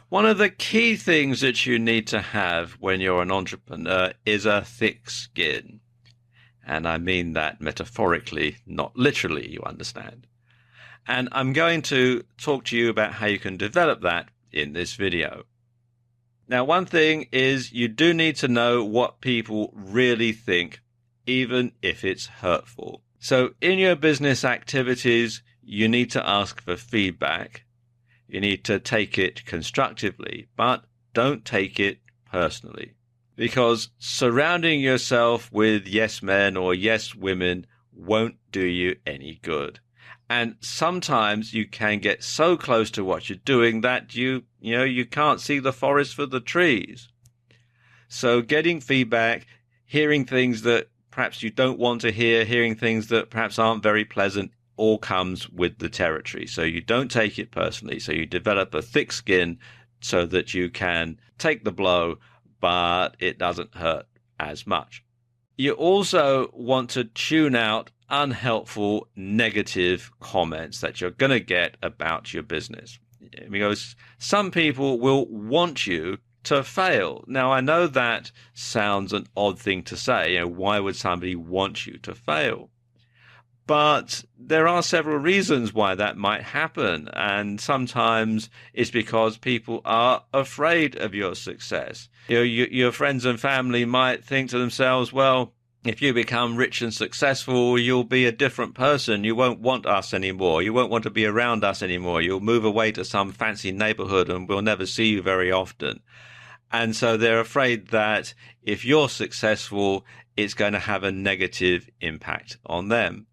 One of the key things that you need to have when you're an entrepreneur is a thick skin. And I mean that metaphorically, not literally, you understand. And I'm going to talk to you about how you can develop that in this video. Now, one thing is you do need to know what people really think, even if it's hurtful. So in your business activities, you need to ask for feedback. You need to take it constructively, but don't take it personally. Because surrounding yourself with yes men or yes women won't do you any good. And sometimes you can get so close to what you're doing that you can't see the forest for the trees. So getting feedback, hearing things that perhaps you don't want to hear, hearing things that perhaps aren't very pleasant, all comes with the territory. So you don't take it personally. So you develop a thick skin so that you can take the blow, but it doesn't hurt as much. You also want to tune out unhelpful, negative comments that you're going to get about your business. Because some people will want you to fail. Now, I know that sounds an odd thing to say. Why would somebody want you to fail? But there are several reasons why that might happen. And sometimes it's because people are afraid of your success. Your friends and family might think to themselves, well, if you become rich and successful, you'll be a different person. You won't want us anymore. You won't want to be around us anymore. You'll move away to some fancy neighborhood and we'll never see you very often. And so they're afraid that if you're successful, it's going to have a negative impact on them.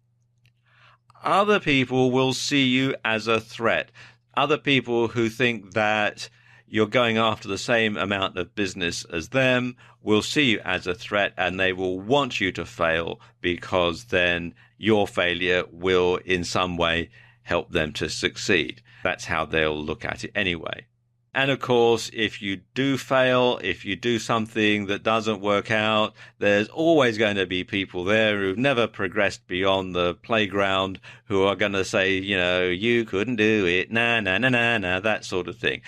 Other people will see you as a threat. Other people who think that you're going after the same amount of business as them will see you as a threat, and they will want you to fail because then your failure will in some way help them to succeed. That's how they'll look at it anyway. And of course, if you do fail, if you do something that doesn't work out, there's always going to be people there who've never progressed beyond the playground who are going to say, you couldn't do it, nah, that sort of thing.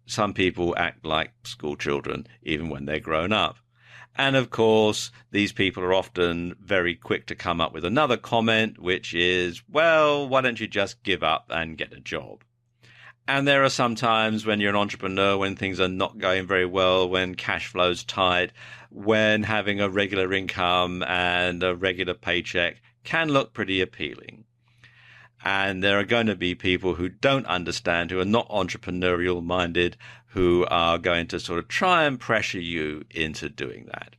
Some people act like school children, even when they're grown up. And of course, these people are often very quick to come up with another comment, which is, well, why don't you just give up and get a job? And there are some times when you're an entrepreneur, when things are not going very well, when cash flow's tight, when having a regular income and a regular paycheck can look pretty appealing. And there are going to be people who don't understand, who are not entrepreneurial minded, who are going to sort of try and pressure you into doing that.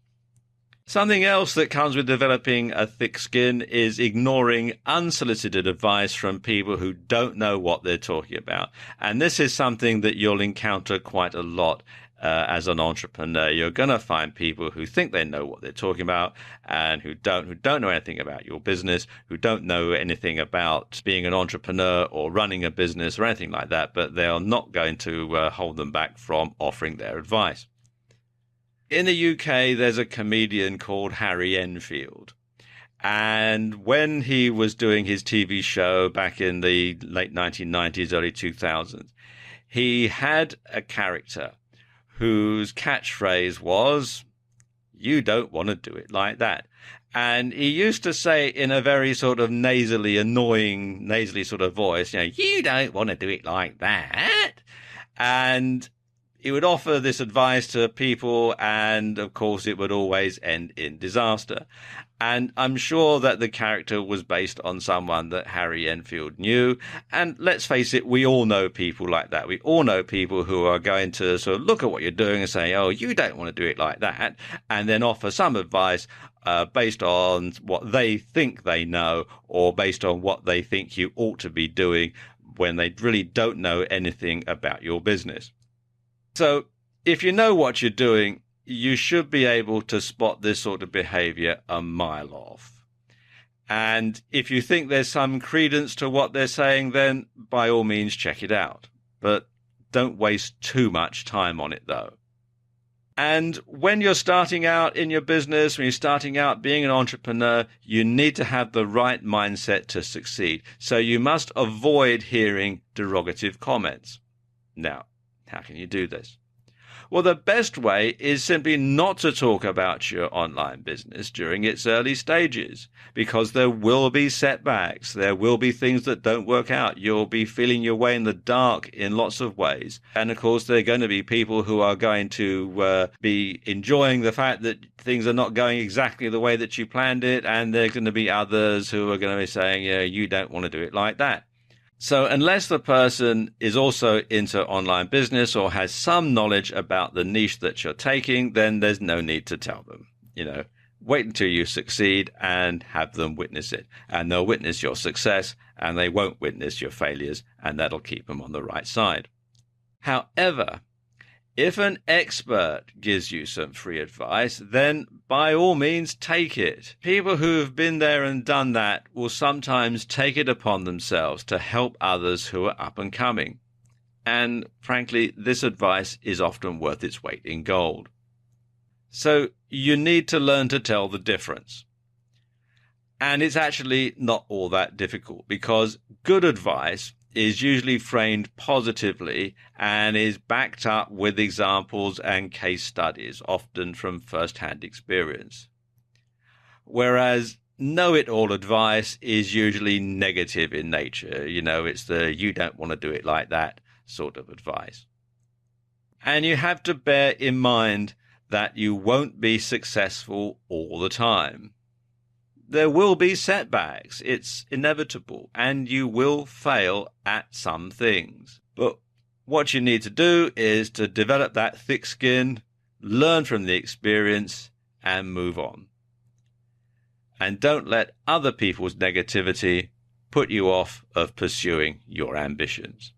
Something else that comes with developing a thick skin is ignoring unsolicited advice from people who don't know what they're talking about. And this is something that you'll encounter quite a lot as an entrepreneur. You're going to find people who think they know what they're talking about and who don't know anything about your business, who don't know anything about being an entrepreneur or running a business or anything like that, but they are not going to hold them back from offering their advice. In the UK, there's a comedian called Harry Enfield. And when he was doing his TV show back in the late 1990s, early 2000s, he had a character whose catchphrase was, "You don't want to do it like that." And he used to say in a very sort of nasally sort of voice, "You don't want to do it like that." And he would offer this advice to people, and of course it would always end in disaster. And I'm sure that the character was based on someone that Harry Enfield knew. And let's face it, we all know people like that. We all know people who are going to sort of look at what you're doing and say, "Oh, you don't want to do it like that," and then offer some advice based on what they think they know or based on what they think you ought to be doing when they really don't know anything about your business. So if you know what you're doing, you should be able to spot this sort of behavior a mile off. And if you think there's some credence to what they're saying, then by all means check it out. But don't waste too much time on it, though. And when you're starting out in your business, when you're starting out being an entrepreneur, you need to have the right mindset to succeed. So you must avoid hearing derogative comments. Now, How can you do this? Well, the best way is simply not to talk about your online business during its early stages, because there will be setbacks. There will be things that don't work out. You'll be feeling your way in the dark in lots of ways. And of course, there are going to be people who are going to be enjoying the fact that things are not going exactly the way that you planned it. And there's going to be others who are going to be saying, yeah, you don't want to do it like that. So unless the person is also into online business or has some knowledge about the niche that you're taking, then there's no need to tell them. Wait until you succeed and have them witness it. And they'll witness your success and they won't witness your failures, and that'll keep them on the right side. However, if an expert gives you some free advice, then by all means take it. People who have been there and done that will sometimes take it upon themselves to help others who are up and coming. And frankly, this advice is often worth its weight in gold. So you need to learn to tell the difference. And it's actually not all that difficult, because good advice is usually framed positively and is backed up with examples and case studies, often from first-hand experience. Whereas know-it-all advice is usually negative in nature. It's the you don't want to do it like that sort of advice. And you have to bear in mind that you won't be successful all the time. There will be setbacks. It's inevitable. And you will fail at some things. But what you need to do is to develop that thick skin, learn from the experience, and move on. And don't let other people's negativity put you off of pursuing your ambitions.